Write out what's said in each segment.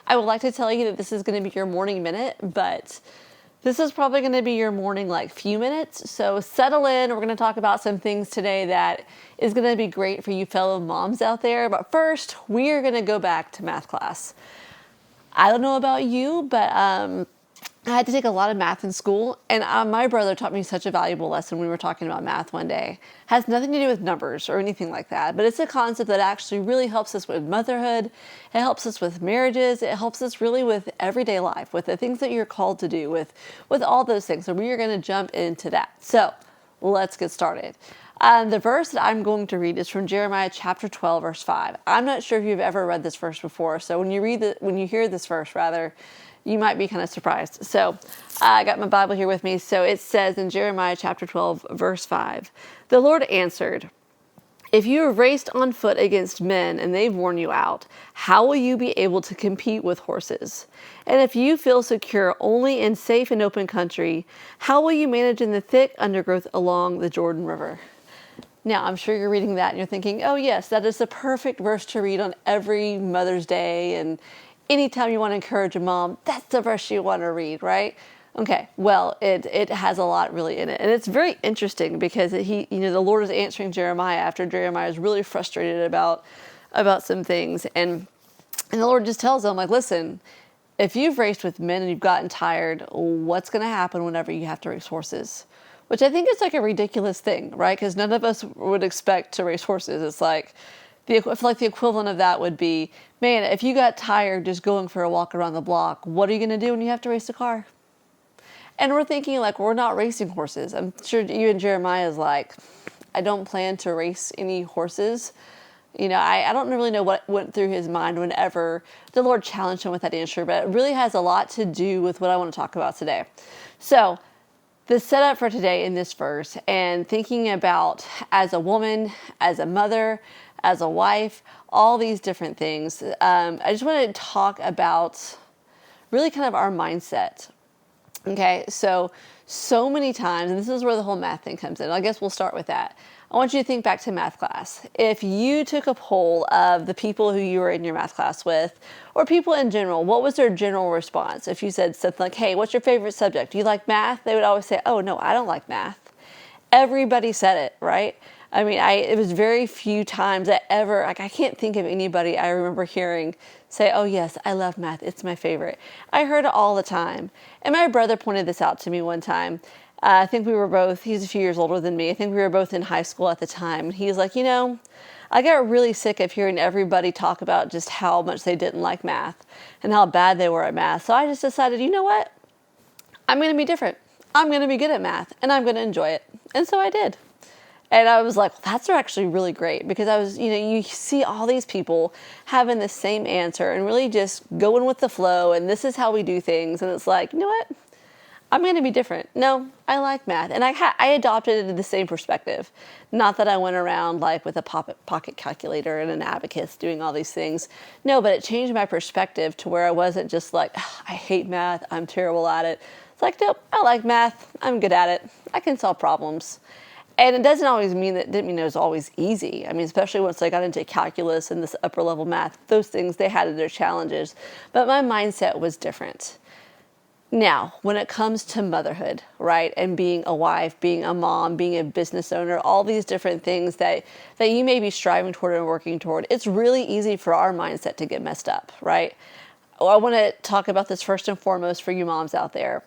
I would like to tell you that this is going to be your morning minute, but this is probably going to be your morning few minutes. So settle in. We're going to talk about some things today that is going to be great for you fellow moms out there. But first, we are going to go back to math class. I don't know about you, but I had to take a lot of math in school, and my brother taught me such a valuable lesson when we were talking about math one day. It has nothing to do with numbers or anything like that, but it's a concept that actually really helps us with motherhood. It helps us with marriages. It helps us really with everyday life, with the things that you're called to do, with all those things. So we are going to jump into that. So let's get started. The verse that I'm going to read is from Jeremiah chapter 12, verse 5. I'm not sure if you've ever read this verse before, so when you hear this verse, you might be kind of surprised. So I got my Bible here with me. So it says in Jeremiah chapter 12, verse 5, the Lord answered, if you have raced on foot against men and they've worn you out, how will you be able to compete with horses? And if you feel secure only in safe and open country, how will you manage in the thick undergrowth along the Jordan River? Now, I'm sure you're reading that and you're thinking, oh yes, that is the perfect verse to read on every Mother's Day, and anytime you want to encourage a mom, that's the verse you want to read, right? Okay, well, it has a lot really in it. And it's very interesting because the Lord is answering Jeremiah after Jeremiah is really frustrated about some things. And the Lord just tells him, listen, if you've raced with men and you've gotten tired, what's going to happen whenever you have to race horses? Which I think is a ridiculous thing, right? Because none of us would expect to race horses. It's the equivalent of that would be, man, if you got tired just going for a walk around the block, what are you going to do when you have to race a car? And we're thinking we're not racing horses. I'm sure even Jeremiah is I don't plan to race any horses. I don't really know what went through his mind whenever the Lord challenged him with that answer, but it really has a lot to do with what I want to talk about today. So the setup for today in this verse, and thinking about as a woman, as a mother, as a wife, all these different things, I just want to talk about really kind of our mindset. Okay, so many times, and this is where the whole math thing comes in. I guess we'll start with that. I want you to think back to math class. If you took a poll of the people who you were in your math class with, or people in general, what was their general response? If you said something like, hey, what's your favorite subject? Do you like math? They would always say, oh, no, I don't like math. Everybody said it, right? I mean, it was very few times that ever, I can't think of anybody I remember hearing say, oh yes, I love math, it's my favorite. I heard it all the time. And my brother pointed this out to me one time. I think we were both, he's a few years older than me. I think we were both in high school at the time. He's like, I got really sick of hearing everybody talk about just how much they didn't like math and how bad they were at math. So I just decided, you know what? I'm going to be different. I'm going to be good at math and I'm going to enjoy it. And so I did. And I was like, well, that's actually really great, because I was, you see all these people having the same answer and really just going with the flow, and this is how we do things. And it's like, you know what? I'm going to be different. No, I like math. And I adopted it in the same perspective. Not that I went around with a pocket calculator and an abacus doing all these things. No, but it changed my perspective to where I wasn't just I hate math, I'm terrible at it. It's nope, I like math, I'm good at it, I can solve problems. And it didn't mean it was always easy. I mean, especially once I got into calculus and this upper level math, those things, they had their challenges. But my mindset was different. Now, when it comes to motherhood, right, and being a wife, being a mom, being a business owner, all these different things that you may be striving toward and working toward, it's really easy for our mindset to get messed up, right? I want to talk about this first and foremost for you moms out there.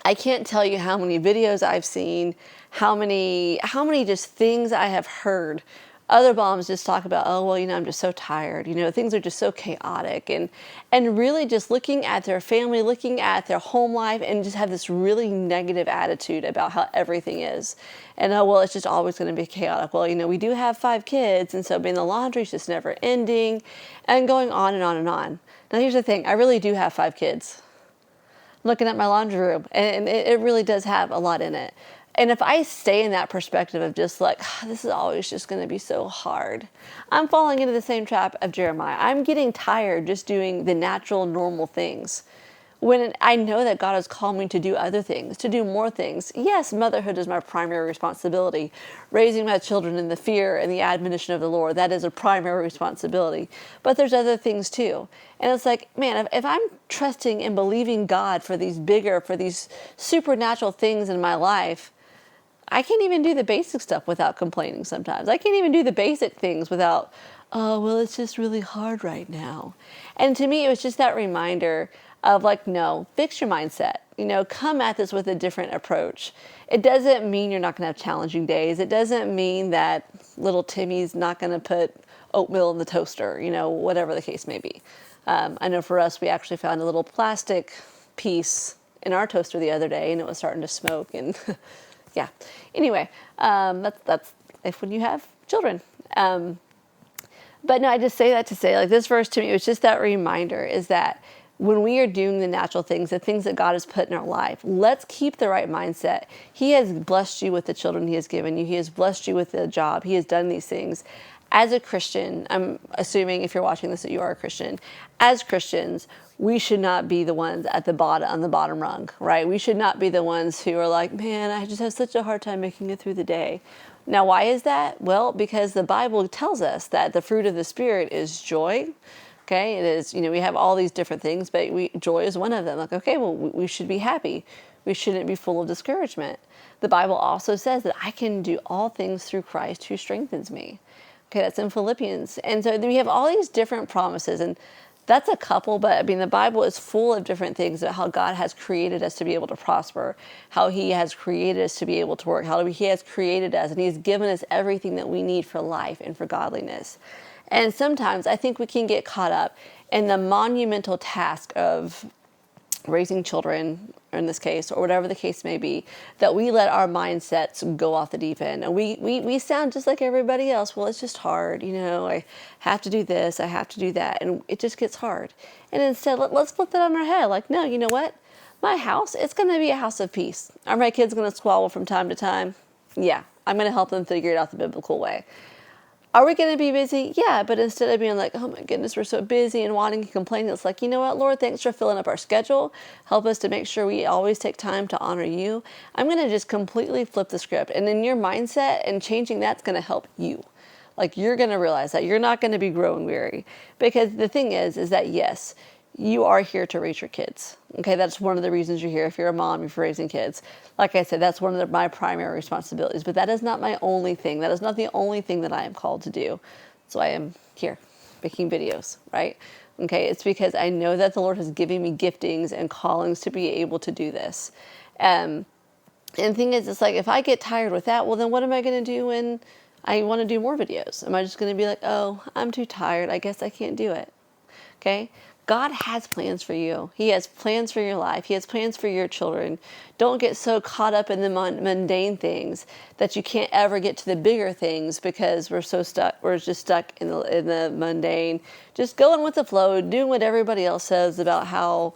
I can't tell you how many videos I've seen, how many just things I have heard. Other moms just talk about, oh, well, I'm just so tired. Things are just so chaotic. And really just looking at their family, looking at their home life, and just have this really negative attitude about how everything is. And, oh, well, it's just always going to be chaotic. Well, we do have 5 kids, and so the laundry's just never ending, and going on and on and on. Now, here's the thing. I really do have 5 kids. Looking at my laundry room, and it really does have a lot in it. And if I stay in that perspective of just this is always just going to be so hard, I'm falling into the same trap of Jeremiah. I'm getting tired just doing the natural, normal things. when I know that God has called me to do other things, to do more things. Yes, motherhood is my primary responsibility. Raising my children in the fear and the admonition of the Lord, that is a primary responsibility. But there's other things too. And it's like, man, if I'm trusting and believing God for these supernatural things in my life, I can't even do the basic stuff without complaining sometimes. I can't even do the basic things without, oh, well, it's just really hard right now. And to me, it was just that reminder of like, no, fix your mindset. Come at this with a different approach. It doesn't mean you're not going to have challenging days. It doesn't mean that little Timmy's not going to put oatmeal in the toaster, whatever the case may be. I know for us, we actually found a little plastic piece in our toaster the other day, and it was starting to smoke. And yeah. Anyway, that's if when you have children. But no, I just say that to say, like, this verse to me, it was just that reminder is that when we are doing the natural things, the things that God has put in our life, let's keep the right mindset. He has blessed you with the children He has given you. He has blessed you with the job. He has done these things. As a Christian, I'm assuming if you're watching this that you are a Christian. As Christians, we should not be the ones at the bottom, on the bottom rung, right? We should not be the ones who are like, man, I just have such a hard time making it through the day. Now, why is that? Well, because the Bible tells us that the fruit of the Spirit is joy. Okay, it is, we have all these different things, but joy is one of them. Like, okay, well, we should be happy. We shouldn't be full of discouragement. The Bible also says that I can do all things through Christ who strengthens me. Okay, that's in Philippians. And so we have all these different promises, and that's a couple, but I mean, the Bible is full of different things about how God has created us to be able to prosper, how He has created us to be able to work, how He has created us, and He has given us everything that we need for life and for godliness. And sometimes I think we can get caught up in the monumental task of raising children, or in this case, or whatever the case may be, that we let our mindsets go off the deep end. And we sound just like everybody else. Well, it's just hard. I have to do this, I have to do that. And it just gets hard. And instead, let's flip that on our head. Like, no, you know what? My house, it's going to be a house of peace. Are my kids going to squabble from time to time? Yeah, I'm going to help them figure it out the biblical way. Are we going to be busy? Yeah, but instead of being like, oh my goodness, we're so busy and wanting to complain, it's like, you know what, Lord, thanks for filling up our schedule. Help us to make sure we always take time to honor you. I'm going to just completely flip the script. And in your mindset and changing that's going to help you. Like, you're going to realize that you're not going to be growing weary. Because the thing is that yes, you are here to raise your kids. Okay, that's one of the reasons you're here. If you're a mom, if you're raising kids. Like I said, that's one of my primary responsibilities. But that is not my only thing. That is not the only thing that I am called to do. So I am here making videos, right? Okay, it's because I know that the Lord has given me giftings and callings to be able to do this. And the thing is, it's like, if I get tired with that, well, then what am I going to do when I want to do more videos? Am I just going to be like, oh, I'm too tired, I guess I can't do it? Okay? God has plans for you. He has plans for your life. He has plans for your children. Don't get so caught up in the mundane things that you can't ever get to the bigger things because we're just stuck in the mundane, just going with the flow, doing what everybody else says about how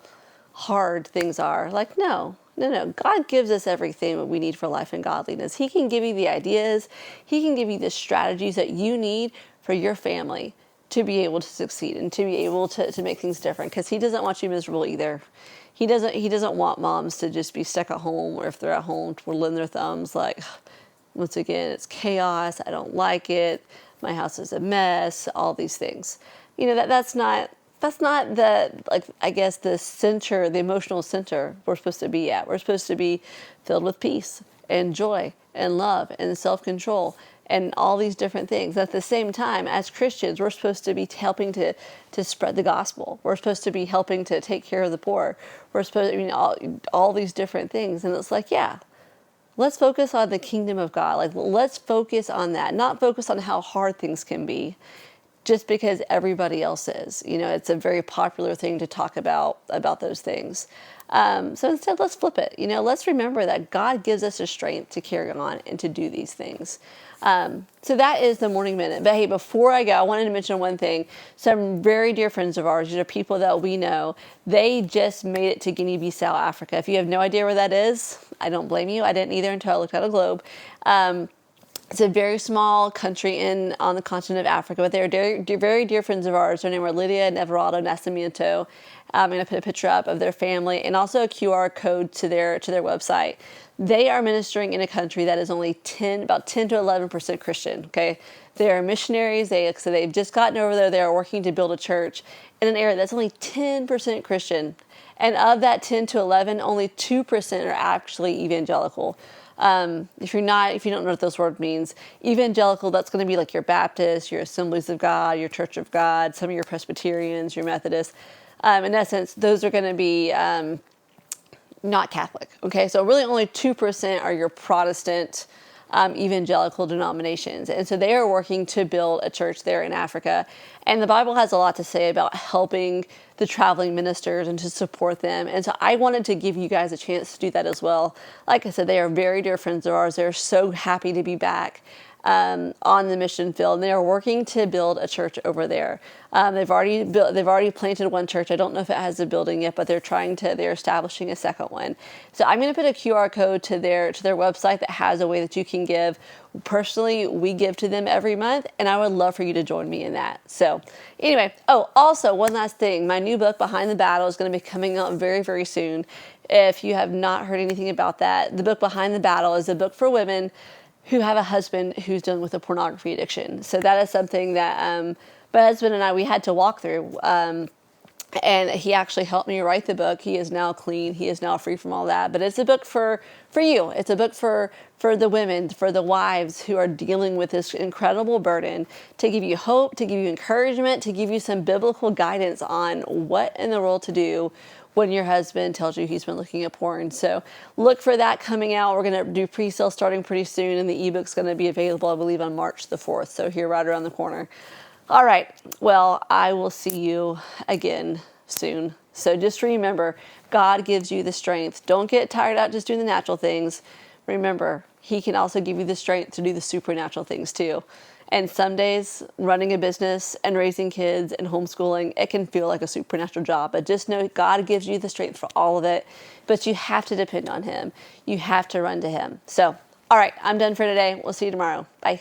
hard things are. Like, no. God gives us everything that we need for life and godliness. He can give you the ideas. He can give you the strategies that you need for your family to be able to succeed and to be able to make things different, because He doesn't want you miserable either. He doesn't want moms to just be stuck at home, or if they're at home, twiddling their thumbs like, once again, it's chaos, I don't like it, my house is a mess, all these things. That's not the, like, I guess the center, the emotional center we're supposed to be at. We're supposed to be filled with peace and joy and love and self-control and all these different things. At the same time, as Christians, we're supposed to be helping to spread the gospel. We're supposed to be helping to take care of the poor. We're supposed to, all these different things. And it's like, yeah, let's focus on the kingdom of God. Like, let's focus on that, not focus on how hard things can be just because everybody else is. It's a very popular thing to talk about those things. So instead, let's flip it. Let's remember that God gives us the strength to carry on and to do these things. So that is the morning minute. But hey, before I go, I wanted to mention one thing. Some very dear friends of ours, people that we know, they just made it to Guinea-Bissau, Africa. If you have no idea where that is, I don't blame you. I didn't either until I looked at a globe. It's a very small country on the continent of Africa, but they're very dear friends of ours. Their name are Lydia and Everaldo Nascimento. I'm going to put a picture up of their family and also a QR code to their website. They are ministering in a country that is only about 10 to 11% Christian. Okay, they are missionaries. So they've just gotten over there. They are working to build a church in an area that's only 10% Christian, and of that 10 to 11, only 2% are actually evangelical. If you don't know what those words means, evangelical, that's going to be like your Baptist, your Assemblies of God, your Church of God, some of your Presbyterians, your Methodists. In essence, those are going to be not Catholic. Okay, so really only 2% are your Protestant evangelical denominations. And so they are working to build a church there in Africa. And the Bible has a lot to say about helping the traveling ministers and to support them. And so I wanted to give you guys a chance to do that as well. Like I said, they are very dear friends of ours. They're so happy to be back on the mission field. And they are working to build a church over there. They've already planted one church. I don't know if it has a building yet, but they're establishing a second one. So I'm going to put a QR code to their website that has a way that you can give. Personally, we give to them every month, and I would love for you to join me in that. So anyway, also one last thing, my new book, Behind the Battle, is going to be coming out very, very soon. If you have not heard anything about that, the book Behind the Battle is a book for women who have a husband who's dealing with a pornography addiction. So that is something that my husband and I, we had to walk through. And he actually helped me write the book. He is now clean. He is now free from all that. But it's a book for you. It's a book for the women, for the wives who are dealing with this incredible burden, to give you hope, to give you encouragement, to give you some biblical guidance on what in the world to do when your husband tells you he's been looking at porn. So look for that coming out. We're going to do pre-sale starting pretty soon, and the ebook's going to be available, I believe, on March the 4th. So here, right around the corner. All right. Well, I will see you again soon. So just remember, God gives you the strength. Don't get tired out just doing the natural things. Remember, he can also give you the strength to do the supernatural things too. And some days, running a business and raising kids and homeschooling, it can feel like a supernatural job. But just know God gives you the strength for all of it. But you have to depend on him. You have to run to him. So, all right, I'm done for today. We'll see you tomorrow. Bye.